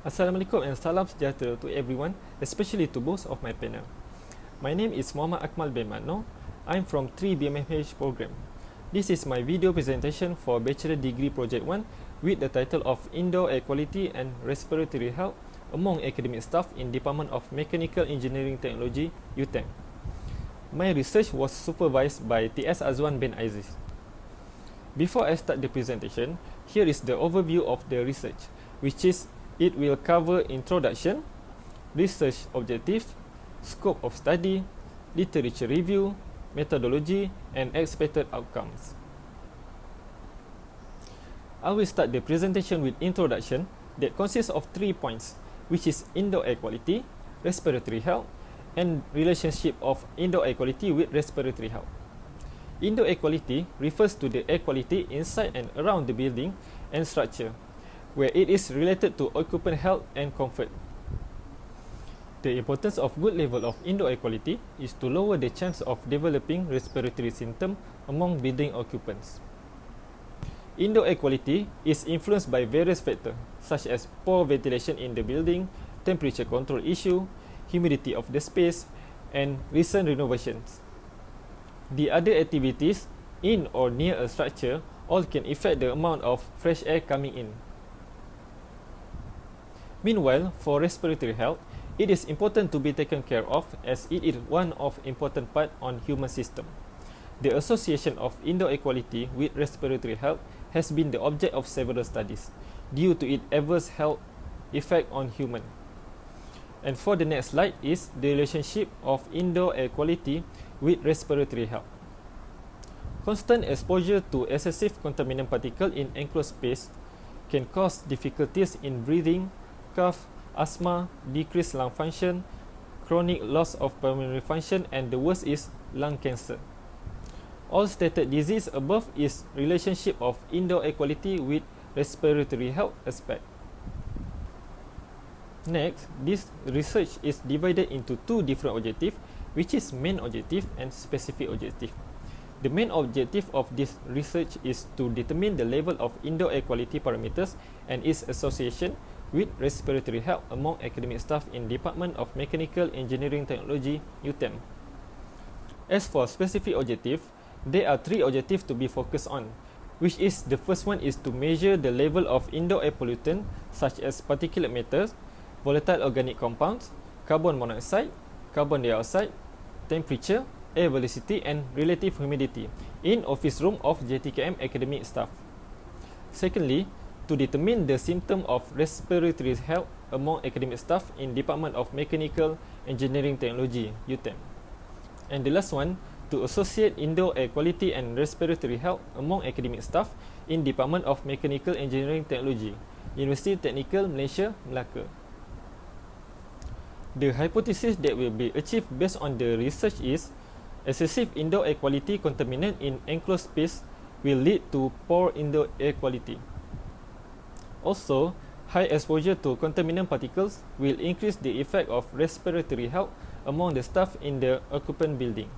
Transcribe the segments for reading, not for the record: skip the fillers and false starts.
Assalamualaikum and salam sejahtera to everyone, especially to both of my panel. My name is Muhammad Akmal bin Noor. I'm from 3 BMMH program. This is my video presentation for Bachelor Degree Project 1 with the title of Indoor Air Quality and Respiratory Health among academic staff in Department of Mechanical Engineering Technology, UTeM. My research was supervised by TS Azwan bin Aziz. Before I start the presentation, here is the overview of the research, which is it will cover introduction, research objectives, scope of study, literature review, methodology, and expected outcomes. I will start the presentation with introduction that consists of 3 points, which is indoor air quality, respiratory health, and relationship of indoor air quality with respiratory health. Indoor air quality refers to the air quality inside and around the building and structure, where it is related to occupant health and comfort. The importance of good level of indoor air quality is to lower the chance of developing respiratory symptoms among building occupants. Indoor air quality is influenced by various factors, such as poor ventilation in the building, temperature control issue, humidity of the space, and recent renovations. The other activities in or near a structure all can affect the amount of fresh air coming in. Meanwhile, for respiratory health, it is important to be taken care of as it is one of important part on human system. The association of indoor air quality with respiratory health has been the object of several studies due to its adverse health effect on human. And for the next slide is the relationship of indoor air quality with respiratory health. Constant exposure to excessive contaminant particle in enclosed space can cause difficulties in breathing, cough, asthma, decreased lung function, chronic loss of pulmonary function, and the worst is lung cancer. All stated disease above is relationship of indoor air quality with respiratory health aspect. Next, this research is divided into two different objectives, which is main objective and specific objective. The main objective of this research is to determine the level of indoor air quality parameters and its association with respiratory health among academic staff in Department of Mechanical Engineering Technology, UTeM. As for specific objective, there are 3 objectives to be focused on, which is the first one is to measure the level of indoor air pollutant such as particulate matter, volatile organic compounds, carbon monoxide, carbon dioxide, temperature, air velocity, and relative humidity in office room of JTKM academic staff. Secondly, to determine the symptom of respiratory health among academic staff in Department of Mechanical Engineering Technology, UTeM. And the last one, to associate indoor air quality and respiratory health among academic staff in Department of Mechanical Engineering Technology, Universiti Teknikal Malaysia, MELAKA. The hypothesis that will be achieved based on the research is excessive indoor air quality contaminant in enclosed space will lead to poor indoor air quality. Also, high exposure to contaminant particles will increase the effect of respiratory health among the staff in the occupant building.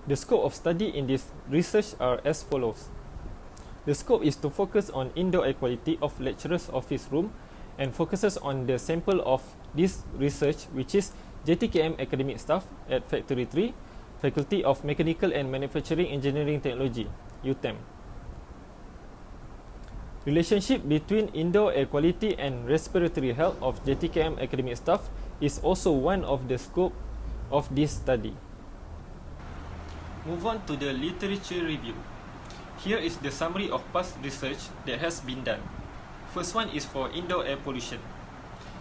The scope of study in this research are as follows. The scope is to focus on indoor air quality of lecturers' office room and focuses on the sample of this research, which is JTKM academic staff at Factory 3, Faculty of Mechanical and Manufacturing Engineering Technology, UTeM. Relationship between indoor air quality and respiratory health of JTKM academic staff is also one of the scope of this study. Move on to the literature review. Here is the summary of past research that has been done. First one is for indoor air pollution.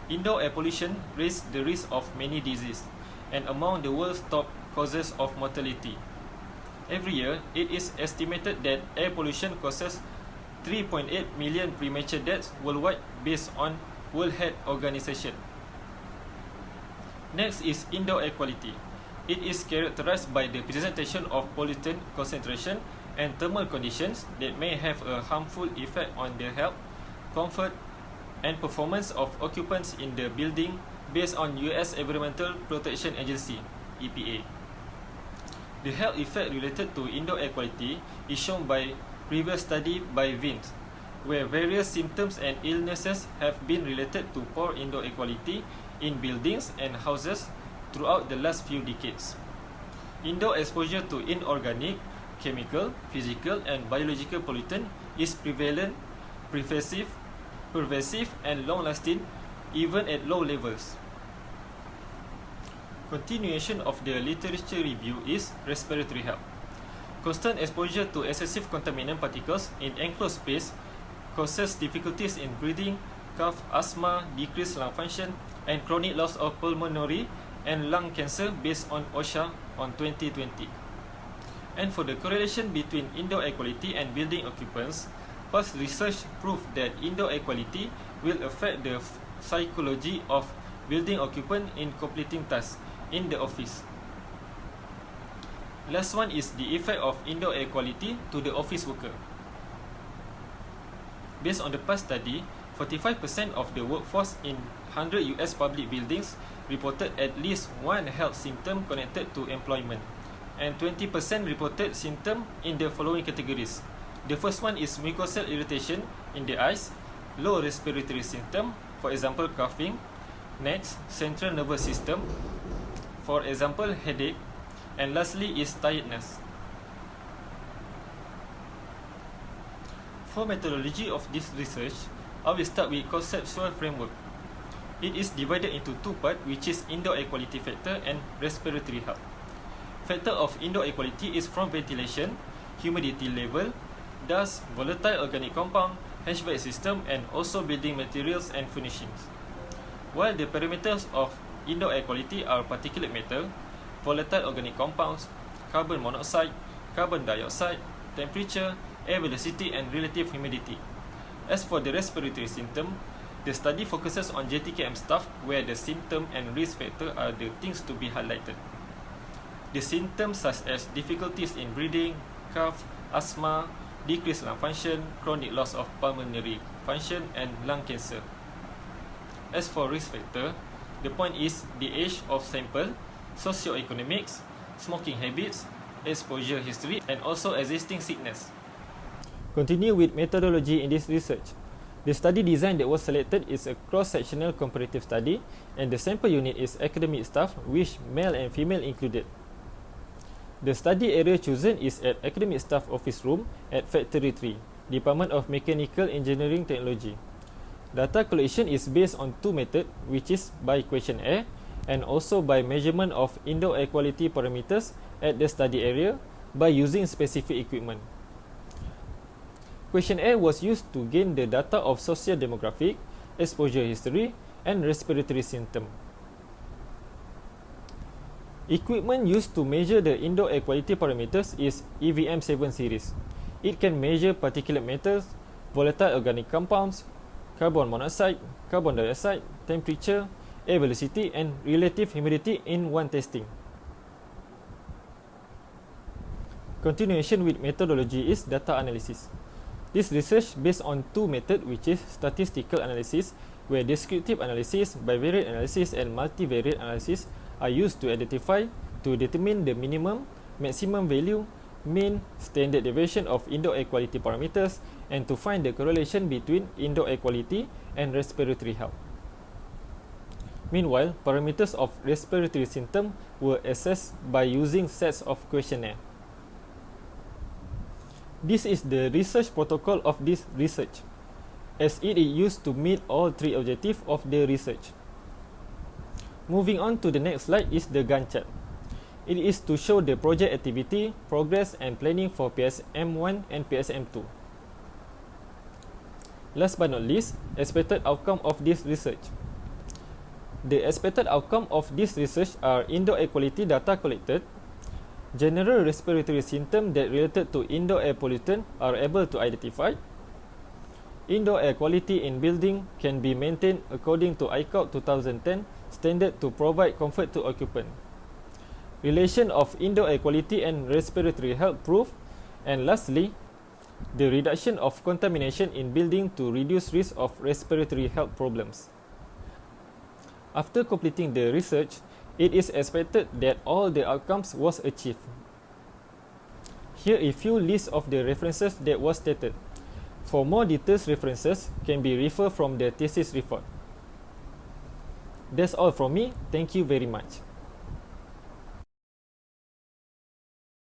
Indoor air pollution raises the risk of many diseases and among the world's top causes of mortality. Every year, it is estimated that air pollution causes 3.8 million premature deaths worldwide based on World Health Organization. Next is indoor air quality. It is characterized by the presentation of pollutant concentration and thermal conditions that may have a harmful effect on the health, comfort, and performance of occupants in the building based on US Environmental Protection Agency, EPA. The health effect related to indoor air quality is shown by previous study by Vince, where various symptoms and illnesses have been related to poor indoor air quality in buildings and houses throughout the last few decades. Indoor exposure to inorganic, chemical, physical, and biological pollutant is prevalent, pervasive, and long-lasting, even at low levels. Continuation of the literature review is respiratory health. Constant exposure to excessive contaminant particles in enclosed space causes difficulties in breathing, cough, asthma, decreased lung function, and chronic loss of pulmonary and lung cancer based on OSHA on 2020. And for the correlation between indoor air quality and building occupants, past research proved that indoor air quality will affect the psychology of building occupant in completing tasks in the office. Last one is the effect of indoor air quality to the office worker. Based on the past study, 45% of the workforce in 100 US public buildings reported at least one health symptom connected to employment, and 20% reported symptom in the following categories. The first one is mucosal irritation in the eyes, low respiratory symptom, for example coughing. Next, central nervous system, for example headache, and lastly is tiredness. For methodology of this research, I will start with conceptual framework. It is divided into two parts, which is indoor air quality factor and respiratory health. Factor of indoor air quality is from ventilation, humidity level, dust, volatile organic compound, HVAC system, and also building materials and furnishings. While the parameters of indoor air quality are particulate matter, volatile organic compounds, carbon monoxide, carbon dioxide, temperature, air velocity, and relative humidity. As for the respiratory symptom, the study focuses on JTKM staff, where the symptom and risk factor are the things to be highlighted. The symptoms such as difficulties in breathing, cough, asthma, decreased lung function, chronic loss of pulmonary function, and lung cancer. As for risk factor, the point is the age of sample, socioeconomics, smoking habits, exposure history, and also existing sickness. Continue with methodology in this research. The study design that was selected is a cross-sectional comparative study, and the sample unit is academic staff, which male and female included. The study area chosen is at academic staff office room at Factory 3, Department of Mechanical Engineering Technology. Data collection is based on two methods, which is by questionnaire and also by measurement of indoor air quality parameters at the study area by using specific equipment. Questionnaire was used to gain the data of socio-demographic, exposure history, and respiratory symptom. Equipment used to measure the indoor air quality parameters is EVM7 series. It can measure particulate matters, volatile organic compounds, carbon monoxide, carbon dioxide, temperature, air velocity, and relative humidity in one testing. Continuation with methodology is data analysis. This research based on two methods, which is statistical analysis, where descriptive analysis, bivariate analysis, and multivariate analysis are used to identify, to determine the minimum, maximum value, mean, standard deviation of indoor air quality parameters, and to find the correlation between indoor air quality and respiratory health. Meanwhile, parameters of respiratory symptom were assessed by using sets of questionnaire. This is the research protocol of this research, as it is used to meet all three objectives of the research. Moving on to the next slide is the Gantt chart. It is to show the project activity, progress, and planning for PSM1 and PSM2. Last but not least, expected outcome of this research. The expected outcome of this research are indoor air quality data collected, general respiratory symptoms that related to indoor air pollutant are able to identify, indoor air quality in building can be maintained according to ICAO 2010 standard to provide comfort to occupant, relation of indoor air quality and respiratory health proof, and lastly, the reduction of contamination in building to reduce risk of respiratory health problems. After completing the research, it is expected that all the outcomes was achieved. Here a few lists of the references that was stated. For more detailed references can be referred from the thesis report. That's all from me. Thank you very much.